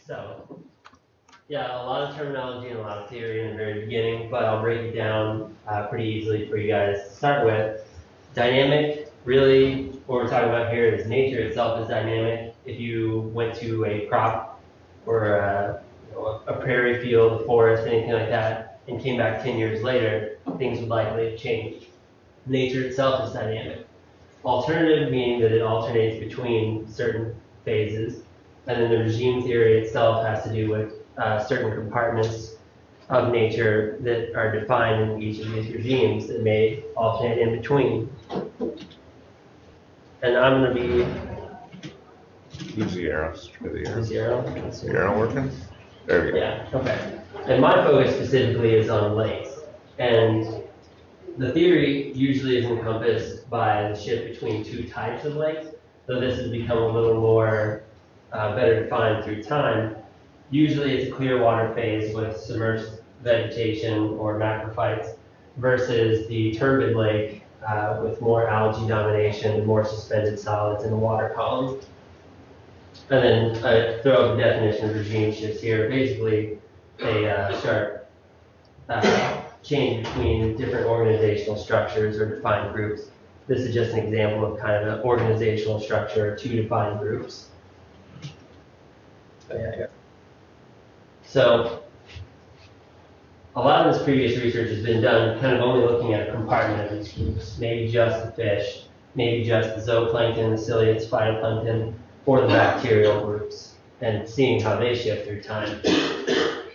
So, yeah, a lot of terminology and a lot of theory in the very beginning, but I'll break it down pretty easily for you guys to start with. Dynamic, really, what we're talking about here is nature itself is dynamic. If you went to a crop or a prairie field, a forest, anything like that, and came back 10 years later, things would likely have changed. Nature itself is dynamic. Alternative meaning that it alternates between certain phases, and then the regime theory itself has to do with certain compartments of nature that are defined in each of these regimes that may alternate in between. And I'm going to be... Who's the arrow? Who's the arrow? The arrow working? There we go. Yeah, okay. And my focus specifically is on lakes. And the theory usually is encompassed by the shift between two types of lakes, though this has become a little more better defined through time. Usually it's a clear water phase with submerged vegetation or macrophytes versus the turbid lake with more algae domination and more suspended solids in the water column. And then I throw out the definition of regime shifts here. Basically, a sharp change between different organizational structures or defined groups. This is just an example of kind of an organizational structure of two defined groups. So a lot of this previous research has been done kind of only looking at a compartment of these groups, maybe just the fish, maybe just the zooplankton, the ciliates, phytoplankton, or the bacterial groups, and seeing how they shift through time.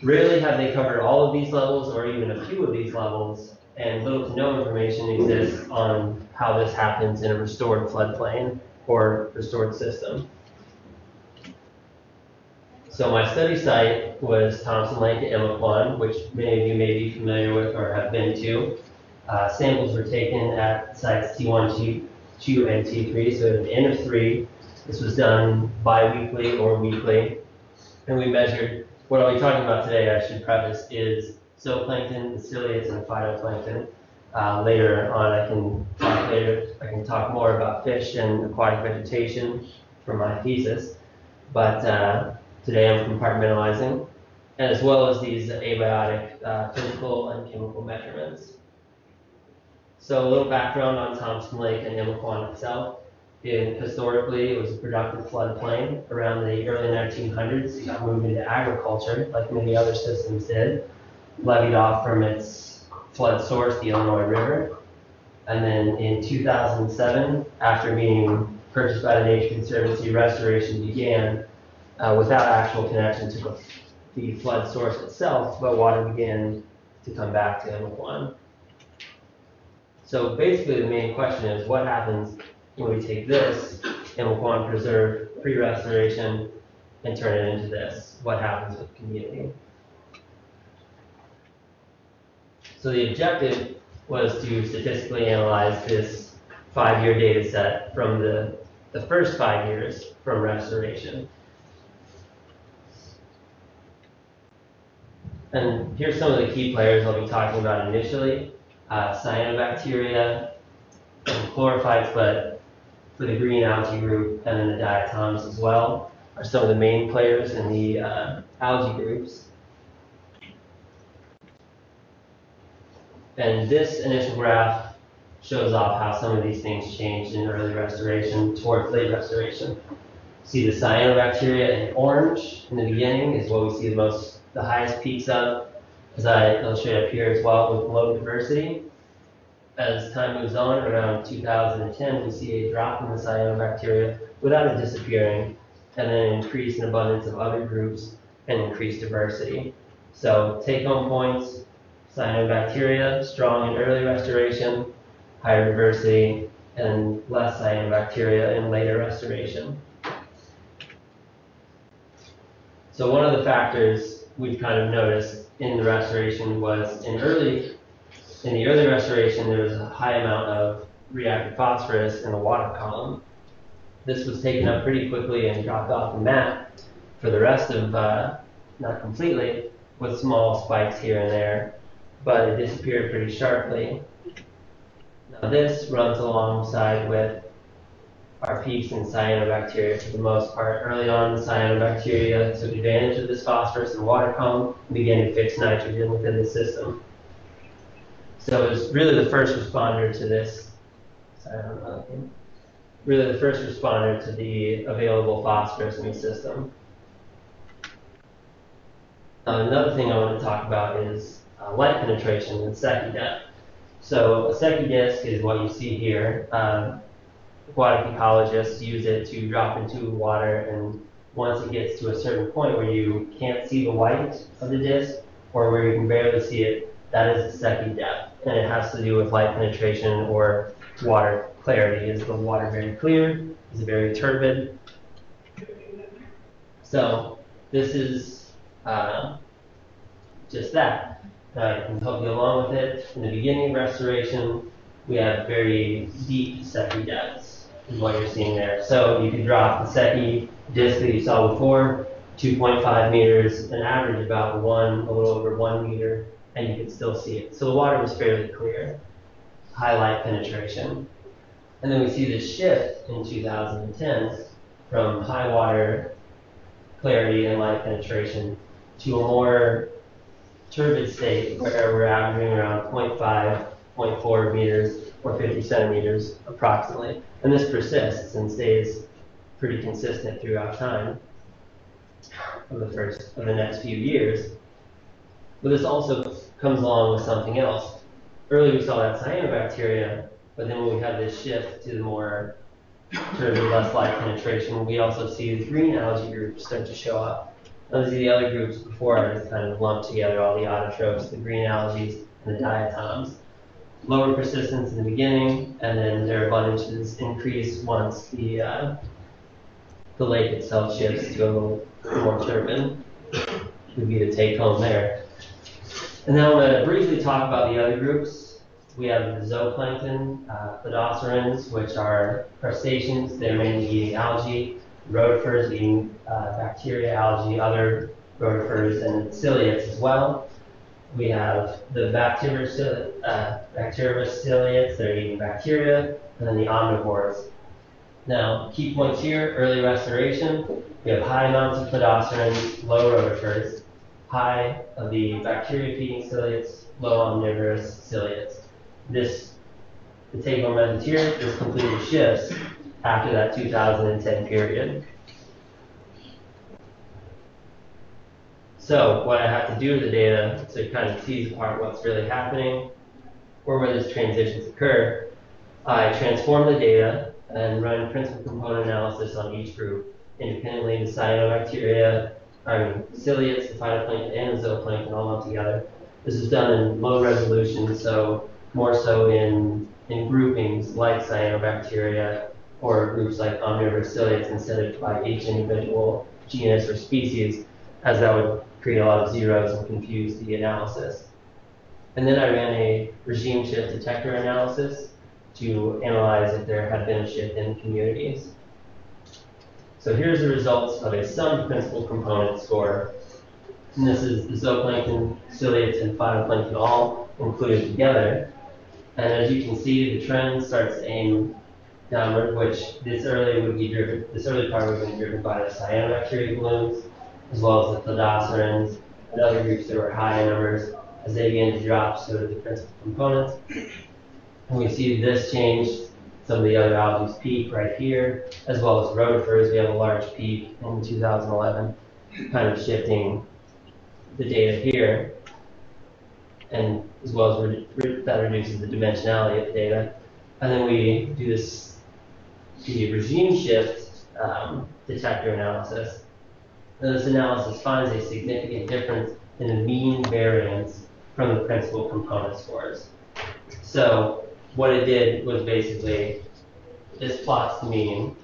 Rarely have they covered all of these levels or even a few of these levels, and little to no information exists on how this happens in a restored floodplain or restored system. So my study site was Thompson Lake at Emequon, which many of you may be familiar with or have been to. Samples were taken at sites T1, T2, and T3, so at an N of 3. This was done bi-weekly or weekly, and we measured, what I'll be talking about today, I should preface, is zooplankton, the ciliates, and the phytoplankton. Later on, I can talk more about fish and aquatic vegetation for my thesis, but today I'm compartmentalizing, and as well as these abiotic physical and chemical measurements. So a little background on Thompson Lake and Emequon itself. Historically, it was a productive floodplain. Around the early 1900s, it got moved into agriculture, like many other systems did, levied off from its flood source, the Illinois River. And then in 2007, after being purchased by the Nature Conservancy, restoration began without actual connection to the flood source itself, but water began to come back to Emequon. So basically, the main question is, what happens when we take this Emequon preserve pre-restoration and turn it into this? What happens with the community? So the objective was to statistically analyze this 5-year data set from the first 5 years from restoration. And here's some of the key players I'll be talking about initially. Cyanobacteria, and chlorophytes, but for the green algae group and then the diatoms as well are some of the main players in the algae groups. And this initial graph shows off how some of these things changed in early restoration towards late restoration. See the cyanobacteria in orange in the beginning is what we see the highest peaks of, as I illustrate up here as well, with low diversity. As time moves on, around 2010, we see a drop in the cyanobacteria without it disappearing, and then an increase in abundance of other groups and increased diversity. So take-home points, cyanobacteria, strong in early restoration, higher diversity, and less cyanobacteria in later restoration. So one of the factors we've kind of noticed in the restoration was in the early restoration, there was a high amount of reactive phosphorus in the water column. This was taken up pretty quickly and dropped off the map for the rest of, not completely, with small spikes here and there, but it disappeared pretty sharply. Now this runs alongside with our peaks in cyanobacteria for the most part. Early on, the cyanobacteria took advantage of this phosphorus and water column and began to fix nitrogen within the system. So it was really the first responder to this. Sorry, I'm not looking. Really the first responder to the available phosphorus in the system. Another thing I want to talk about is light penetration and Secchi depth. So a Secchi disk is what you see here. Aquatic ecologists use it to drop into water, and once it gets to a certain point where you can't see the white of the disk or where you can barely see it, that is the Secchi depth. And it has to do with light penetration or water clarity. Is the water very clear? Is it very turbid? So this is just that. I can help you along with it. In the beginning of restoration, we have very deep Secchi depths, is what you're seeing there. So you can drop the Secchi disc that you saw before, 2.5 meters, an average about a little over 1 meter, and you can still see it. So the water was fairly clear, high light penetration. And then we see this shift in 2010 from high water clarity and light penetration to a more turbid state where we're averaging around 0.5, 0.4 meters or 50 centimeters approximately. And this persists and stays pretty consistent throughout time of the next few years. But this also comes along with something else. Earlier we saw that cyanobacteria, but then when we have this shift to the more turbid, less light penetration, we also see the green algae groups start to show up. Now, these are the other groups before I just kind of lumped together all the autotrophs, the green algae, and the diatoms. Lower persistence in the beginning, and then their abundances increase once the lake itself shifts to a little more turbid. Would be the take home there. And now I'm going to briefly talk about the other groups. We have the zooplankton, podocerans, which are crustaceans. They're mainly eating algae. Rotifers eating bacteria, algae, other rotifers, and ciliates as well. We have the bacterivorous ciliates that are eating bacteria, and then the omnivores. Now, key points here, early restoration. We have high amounts of podocerans, low rotifers, high of the bacteria-feeding ciliates, low omnivorous ciliates. The take-home message here, this completely shifts after that 2010 period. So what I have to do with the data to kind of tease apart what's really happening or where these transitions occur, I transform the data and run principal component analysis on each group independently. The cyanobacteria, ciliates, the phytoplankton, and the zooplankton all lumped together. This is done in low resolution, so more so in groupings like cyanobacteria or groups like omnivorous ciliates instead of by each individual genus or species, as that would create a lot of zeros and confuse the analysis. And then I ran a regime shift detector analysis to analyze if there had been a shift in communities. So here's the results of a sum principal component score. And this is the zooplankton, ciliates, and phytoplankton all included together. And as you can see, the trend starts to aim downward, which this early part would be driven by the cyanobacteria blooms, as well as the podocerans and other groups that were high in numbers. As they begin to drop, so do the principal components. And we see this change. Some of the other algae peak right here, as well as rotifers. We have a large peak in 2011, kind of shifting the data here, and as well as that reduces the dimensionality of the data. And then we do the regime shift detector analysis. And this analysis finds a significant difference in the mean variance from the principal component scores. So what it did was basically, this plots the mean,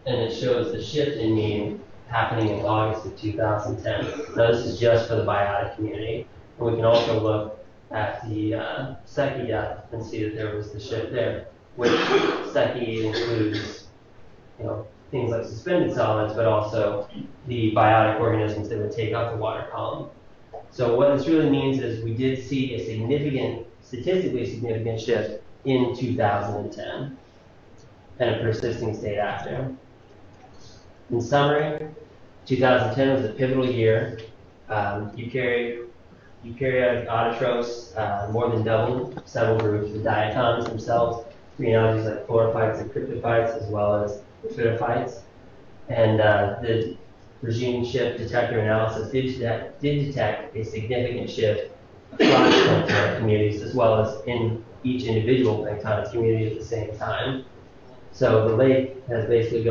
and it shows the shift in mean happening in August of 2010. Now this is just for the biotic community. And we can also look at the Secchi depth and see that there was the shift there, which Secchi includes, things like suspended solids, but also the biotic organisms that would take up the water column. So what this really means is we did see a statistically significant shift in 2010. and a persisting state after. In summary, 2010 was a pivotal year. Eukaryotic autotrophs more than doubled several groups. The diatoms themselves, green algae like chlorophytes and cryptophytes, as well as phytophytes. And the regime shift detector analysis did detect a significant shift across planktonic communities, as well as in each individual planktonic community at the same time. So the lake has basically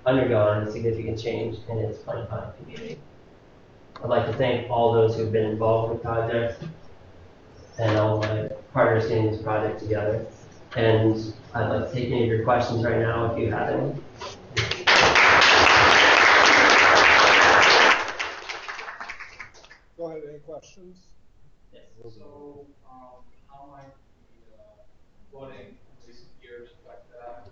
undergone a significant change in its planktonic community. I'd like to thank all those who have been involved with the project and all my partners getting this project together. And I'd like to take any of your questions right now if you have any. Go ahead, any questions? Yes. So, how might the flooding in recent years affect that?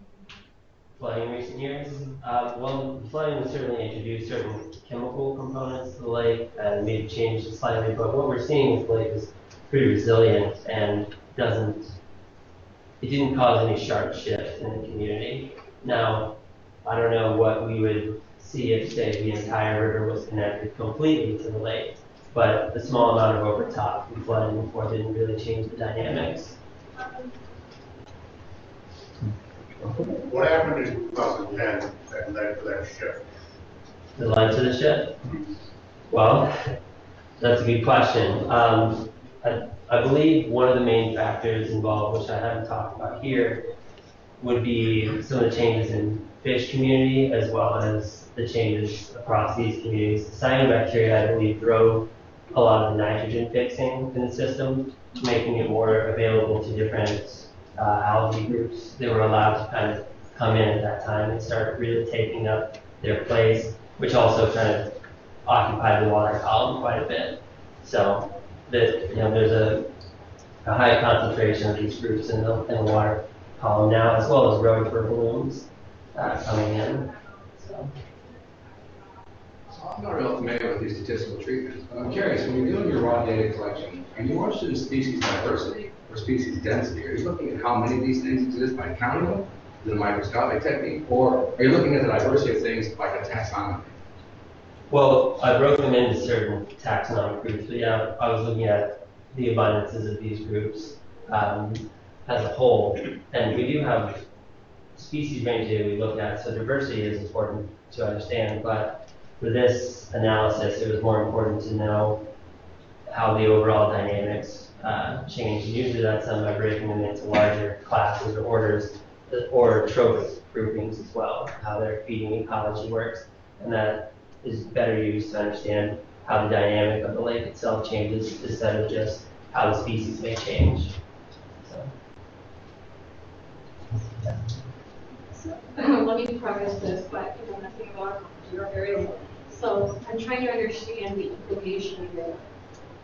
Flooding in recent years? Well, flooding would certainly introduce certain chemical components to the lake and maybe change it slightly, but what we're seeing with the lake is pretty resilient and it didn't cause any sharp shifts in the community. Now, I don't know what we would see if, say, the entire river was connected completely to the lake, but the small amount of overtop and flooding before didn't really change the dynamics. What happened in 2010 that led to that shift? That led to the shift? Well, that's a good question. I believe one of the main factors involved, which I haven't talked about here, would be some of the changes in fish community as well as the changes across these communities. The cyanobacteria, I believe, drove a lot of the nitrogen fixing in the system, making it more available to different algae groups. They were allowed to kind of come in at that time and start really taking up their place, which also kind of occupied the water column quite a bit. So there's a high concentration of these groups in the water column now, as well as rhodopher blooms coming in. So I'm not real familiar with these statistical treatments, but I'm curious, when you're doing your raw data collection, are you more interested in species diversity or species density? Are you looking at how many of these things exist by counting them, the microscopic technique, or are you looking at the diversity of things like a taxonomy? Well, I broke them into certain taxonomic groups, but yeah, I was looking at the abundances of these groups as a whole. And we do have species range data we look at, so diversity is important to understand, but for this analysis, it was more important to know how the overall dynamics change. Usually that's done by breaking them into larger classes or orders, or trophic groupings as well, how their feeding ecology works, and that is better used to understand how the dynamic of the lake itself changes instead of just how the species may change. So, let me preface this, but you know nothing about your very little. So I'm trying to understand the implication here.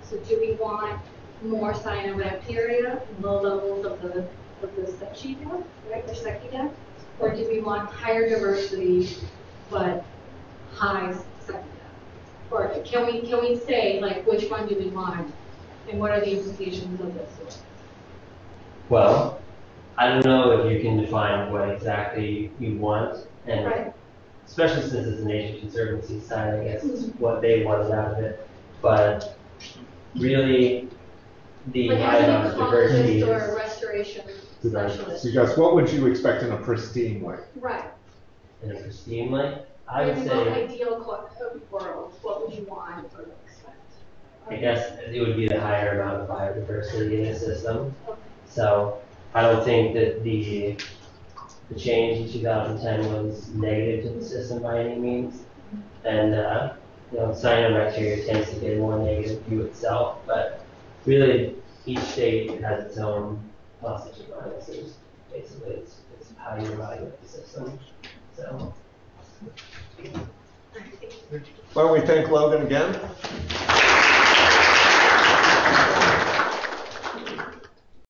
So do we want more cyanobacteria, low levels of the Secchia, right, or Secchia, or do we want higher diversity but high Secchia? Or can we say like which one do we want, and what are the implications of this? Well, I don't know if you can define what exactly you want, and Right. especially since it's a Nature Conservancy side, I guess is what they wanted out of it. But really, the Like high as amount an of diversity ecologist or a is restoration specialist. Suggest, what would you expect in a pristine lake? Right. in a pristine lake. I would In an say, ideal world, what would you want or expect? I guess it would be the higher amount of biodiversity in the system. Okay. So I don't think that the change in 2010 was negative to the system by any means. And cyanobacteria tends to get a more negative view itself, but really each state has its own pluses and minuses. Basically, it's how you evaluate the system. So. Why don't we thank Logan again?